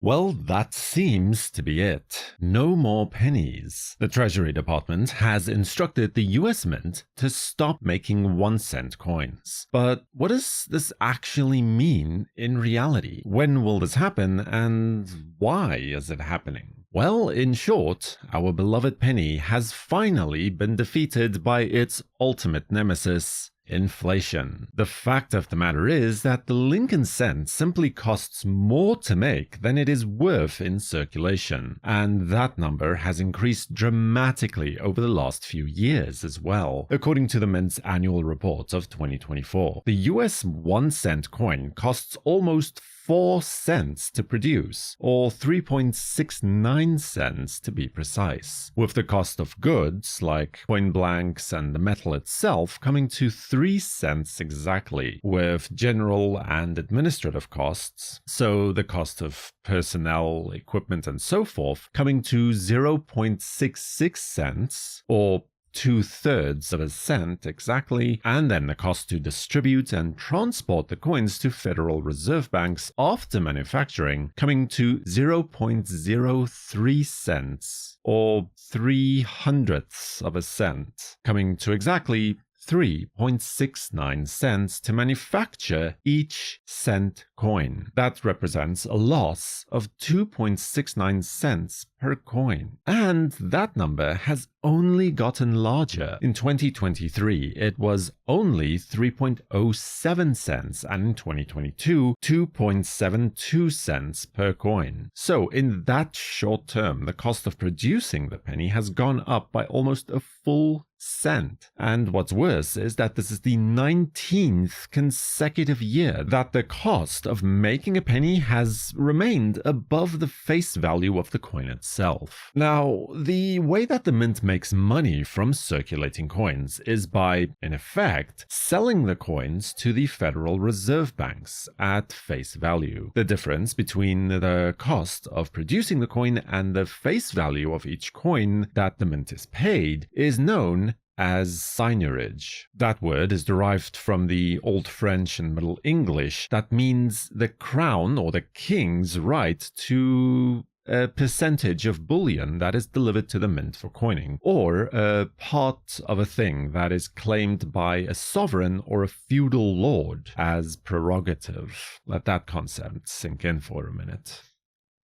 Well, that seems to be it. No more pennies. The Treasury Department has instructed the US Mint to stop making 1-cent coins. But what does this actually mean in reality? When will this happen, and why is it happening? Well, in short, our beloved penny has finally been defeated by its ultimate nemesis, inflation. The fact of the matter is that the Lincoln cent simply costs more to make than it is worth in circulation, and that number has increased dramatically over the last few years as well. According to the Mint's annual report of 2024, the US 1-cent coin costs almost 4 cents to produce, or 3.69 cents to be precise, with the cost of goods like coin blanks and the metal itself coming to 3 cents exactly, with general and administrative costs, so the cost of personnel, equipment, and so forth, coming to 0.66 cents, or 2/3 of a cent exactly, and then the cost to distribute and transport the coins to Federal Reserve banks after manufacturing coming to 0.03 cents, or 3/100ths of a cent, coming to exactly 3.69 cents to manufacture each cent coin. That represents a loss of 2.69 cents per coin. And that number has only gotten larger. In 2023, it was only 3.07 cents, and in 2022, 2.72 cents per coin. So in that short term, the cost of producing the penny has gone up by almost a full cent. And what's worse is that this is the 19th consecutive year that the cost of making a penny has remained above the face value of the coin itself. Now, the way that the Mint makes money from circulating coins is by, in effect, selling the coins to the Federal Reserve banks at face value. The difference between the cost of producing the coin and the face value of each coin that the Mint is paid is known as seigniorage. That word is derived from the Old French and Middle English that means the crown or the king's right to a percentage of bullion that is delivered to the mint for coining, or a part of a thing that is claimed by a sovereign or a feudal lord as prerogative. Let that concept sink in for a minute.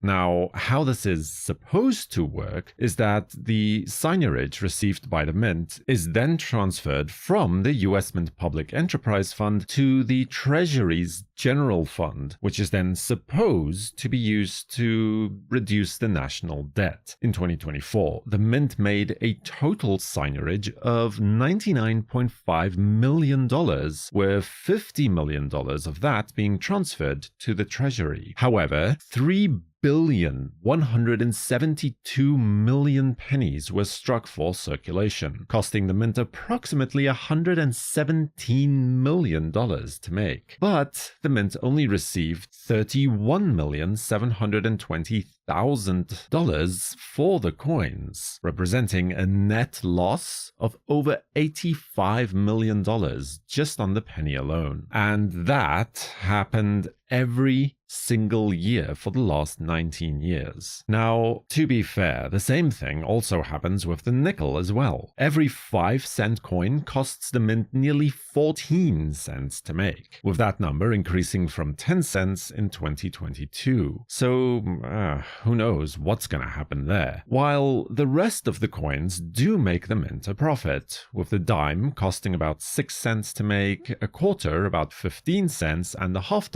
Now, how this is supposed to work is that the seigniorage received by the Mint is then transferred from the US Mint Public Enterprise Fund to the Treasury's General Fund, which is then supposed to be used to reduce the national debt. In 2024, the Mint made a total seigniorage of $99.5 million, with $50 million of that being transferred to the Treasury. However, 3,172 million pennies were struck for circulation, costing the Mint approximately $117 million to make. But the Mint only received $31,720,000 for the coins, representing a net loss of over $85 million just on the penny alone. And that happened every single year for the last 19 years. Now, to be fair, the same thing also happens with the nickel as well. Every 5-cent coin costs the Mint nearly 14 cents to make, with that number increasing from 10 cents in 2022. So, who knows what's gonna happen there. While the rest of the coins do make the Mint a profit, with the dime costing about 6 cents to make, a quarter about 15 cents, and the $half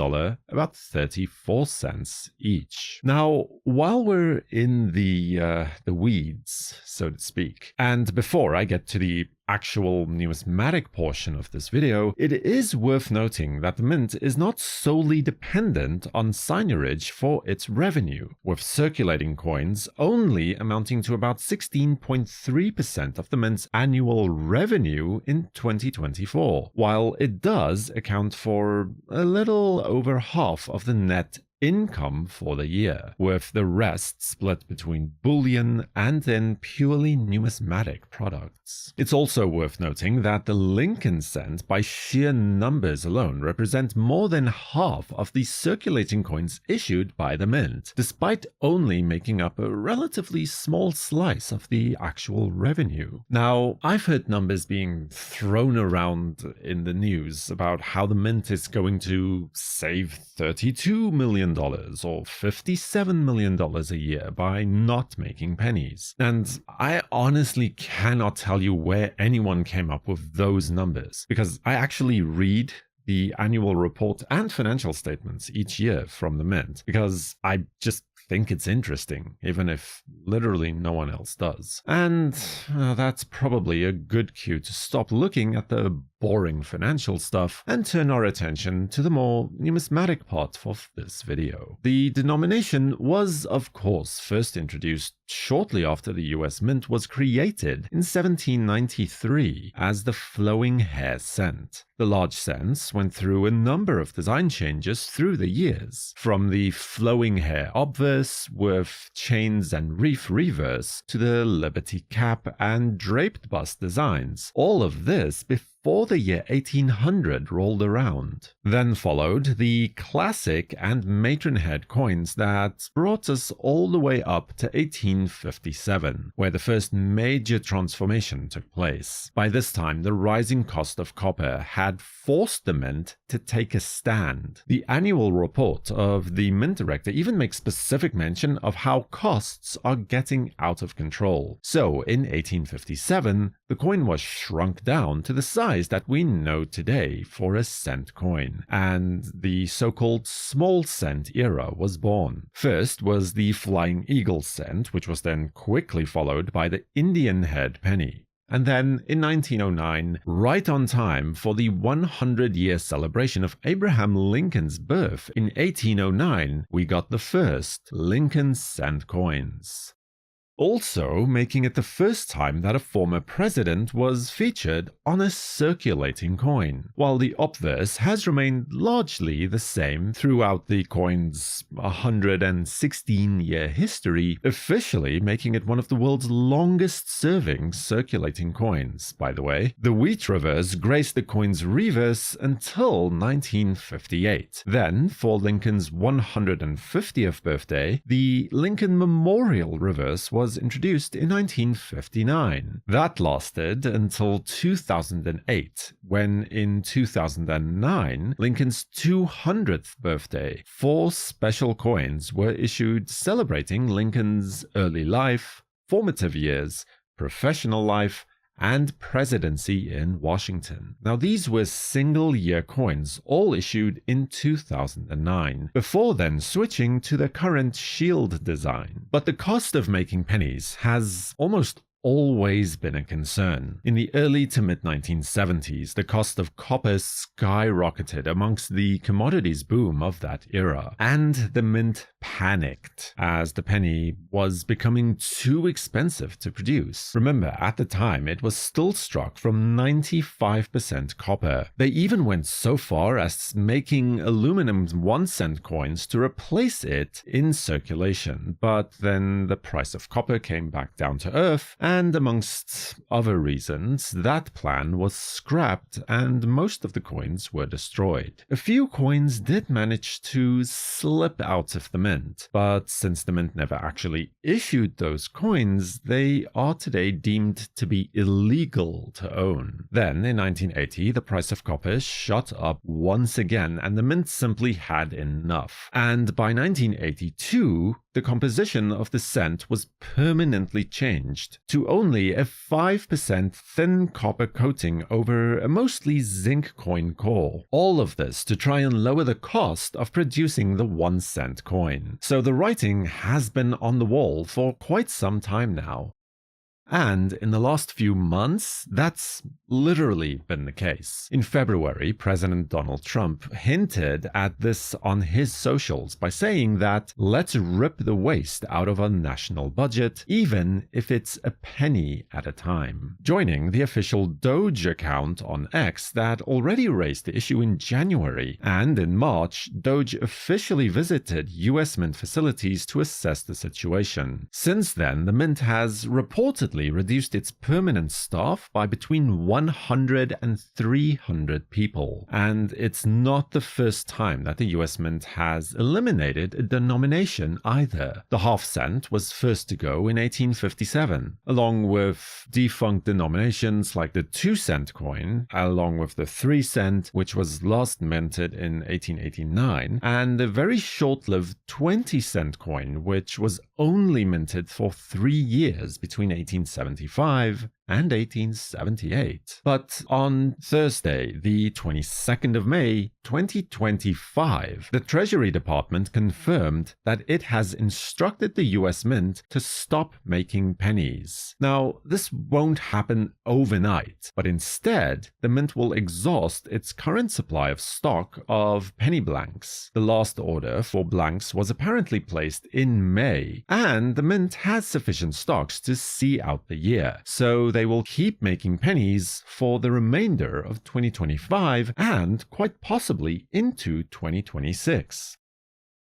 about 34 cents each. Now, while we're in the weeds, so to speak, and before I get to the actual numismatic portion of this video, it is worth noting that the Mint is not solely dependent on seigniorage for its revenue, with circulating coins only amounting to about 16.3% of the Mint's annual revenue in 2024, while it does account for a little over half of the net income for the year, with the rest split between bullion and then purely numismatic products. It's also worth noting that the Lincoln cent, by sheer numbers alone, represent more than half of the circulating coins issued by the mint, despite only making up a relatively small slice of the actual revenue. Now, I've heard numbers being thrown around in the news about how the mint is going to save $32 million or $57 million a year by not making pennies. And I honestly cannot tell you where anyone came up with those numbers, because I actually read the annual report and financial statements each year from the mint, because I just think it's interesting, even if literally no one else does. And that's probably a good cue to stop looking at the boring financial stuff and turn our attention to the more numismatic part of this video. The denomination was, of course, first introduced shortly after the US Mint was created in 1793 as the flowing hair cent. The large cents went through a number of design changes through the years, from the flowing hair obverse with chains and reef reverse to the liberty cap and draped bust designs. All of this before the year 1800 rolled around. Then followed the classic and matron-head coins that brought us all the way up to 1857, where the first major transformation took place. By this time, the rising cost of copper had forced the mint to take a stand. The annual report of the mint director even makes specific mention of how costs are getting out of control. So, in 1857, the coin was shrunk down to the size that we know today for a cent coin, and the so-called small cent era was born. First was the Flying Eagle cent, which was then quickly followed by the Indian head penny. And then, in 1909, right on time for the 100-year celebration of Abraham Lincoln's birth in 1809, we got the first Lincoln cent coins. Also making it the first time that a former president was featured on a circulating coin, while the obverse has remained largely the same throughout the coin's 116-year history, officially making it one of the world's longest-serving circulating coins, by the way. The wheat reverse graced the coin's reverse until 1958. Then, for Lincoln's 150th birthday, the Lincoln Memorial reverse was introduced in 1959. That lasted until 2008, when in 2009, Lincoln's 200th birthday, 4 special coins were issued celebrating Lincoln's early life, formative years, professional life, and presidency in Washington. Now, these were single-year coins, all issued in 2009, before then switching to the current shield design. But the cost of making pennies has almost always been a concern. In the early to mid-1970s, the cost of copper skyrocketed amongst the commodities boom of that era, and the mint panicked as the penny was becoming too expensive to produce. Remember, at the time, it was still struck from 95% copper. They even went so far as making aluminum 1-cent coins to replace it in circulation, but then the price of copper came back down to earth, and amongst other reasons, that plan was scrapped and most of the coins were destroyed. A few coins did manage to slip out of the mint, but since the mint never actually issued those coins, they are today deemed to be illegal to own. Then, in 1980, the price of copper shot up once again and the mint simply had enough. And by 1982, the composition of the cent was permanently changed to only a 5% thin copper coating over a mostly zinc coin core. All of this to try and lower the cost of producing the 1-cent coin. So the writing has been on the wall for quite some time now. And in the last few months, that's literally been the case. In February, President Donald Trump hinted at this on his socials by saying that let's rip the waste out of our national budget, even if it's a penny at a time. Joining the official Doge account on X that already raised the issue in January, and in March, Doge officially visited US Mint facilities to assess the situation. Since then, the Mint has reportedly reduced its permanent staff by between 100 and 300 people. And it's not the first time that the US Mint has eliminated a denomination either. The half cent was first to go in 1857, along with defunct denominations like the 2-cent coin, along with the 3-cent, which was last minted in 1889, and the very short-lived 20-cent coin, which was only minted for 3 years between 1875 and 1878. But on Thursday, the 22nd of May, 2025, the Treasury Department confirmed that it has instructed the US Mint to stop making pennies. Now, this won't happen overnight, but instead, the Mint will exhaust its current supply of stock of penny blanks. The last order for blanks was apparently placed in May, and the Mint has sufficient stocks to see out the year, so they will keep making pennies for the remainder of 2025 and quite possibly into 2026.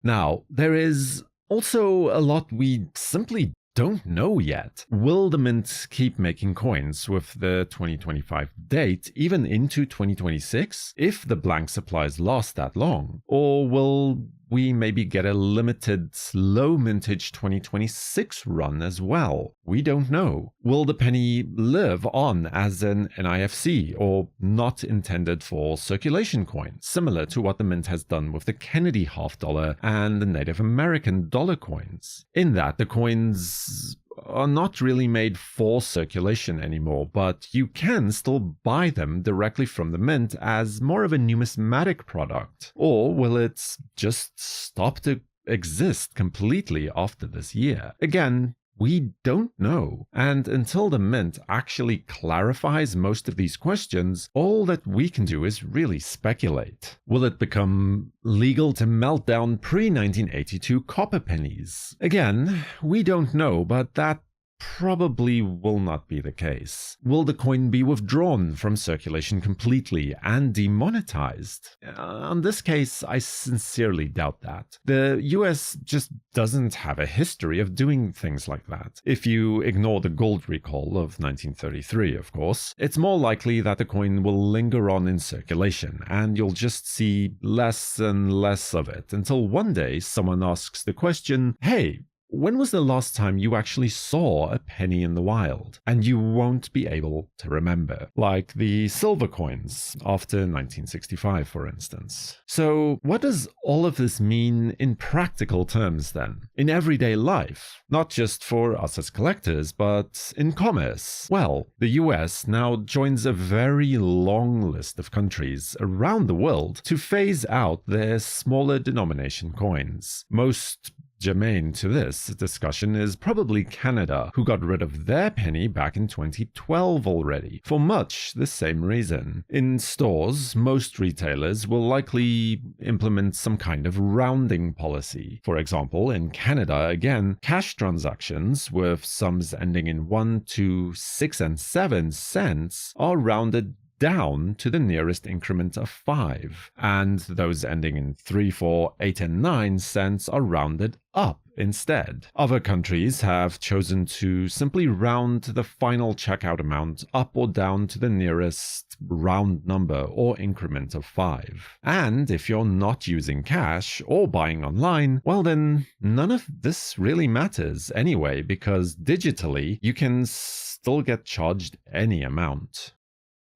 Now, there is also a lot we simply don't know yet. Will the Mint keep making coins with the 2025 date even into 2026 if the blank supplies last that long? Or will we maybe get a limited low mintage 2026 run as well? We don't know. Will the penny live on as an NIFC or not intended for circulation coin, similar to what the Mint has done with the Kennedy half dollar and the Native American dollar coins? In that the coins are not really made for circulation anymore, but you can still buy them directly from the Mint as more of a numismatic product. Or will it just stop to exist completely after this year? Again, we don't know, and until the Mint actually clarifies most of these questions, all that we can do is really speculate. Will it become legal to melt down pre-1982 copper pennies? Again, we don't know, but that probably will not be the case. Will the coin be withdrawn from circulation completely and demonetized? On this case, I sincerely doubt that. The US just doesn't have a history of doing things like that. If you ignore the gold recall of 1933, of course, it's more likely that the coin will linger on in circulation, and you'll just see less and less of it until one day someone asks the question, hey, when was the last time you actually saw a penny in the wild? And you won't be able to remember, like the silver coins after 1965, for instance. So what does all of this mean in practical terms then? In everyday life, not just for us as collectors, but in commerce? Well, the US now joins a very long list of countries around the world to phase out their smaller denomination coins. Most germane to this discussion is probably Canada, who got rid of their penny back in 2012 already, for much the same reason. In stores, most retailers will likely implement some kind of rounding policy. For example, in Canada, again, cash transactions with sums ending in 1, 2, 6, and 7 cents are rounded down to the nearest increment of 5, and those ending in 3, 4, 8, and 9 cents are rounded up instead. Other countries have chosen to simply round the final checkout amount up or down to the nearest round number or increment of 5. And if you're not using cash or buying online, well then none of this really matters anyway, because digitally you can still get charged any amount.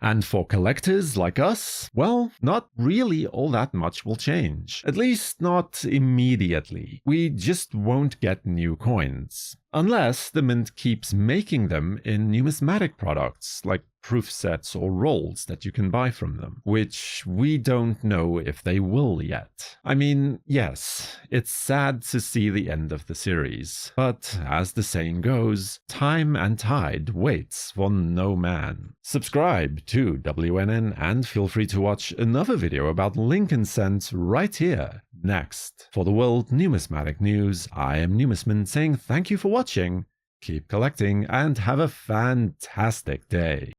And for collectors like us, well, not really all that much will change. At least not immediately. We just won't get new coins. Unless the Mint keeps making them in numismatic products, like proof sets or rolls that you can buy from them, which we don't know if they will yet. I mean, yes, it's sad to see the end of the series, but as the saying goes, time and tide waits for no man. Subscribe to WNN and feel free to watch another video about Lincoln Cent right here next. For the World Numismatic News, I am Numisman saying thank you for watching, keep collecting, and have a fantastic day.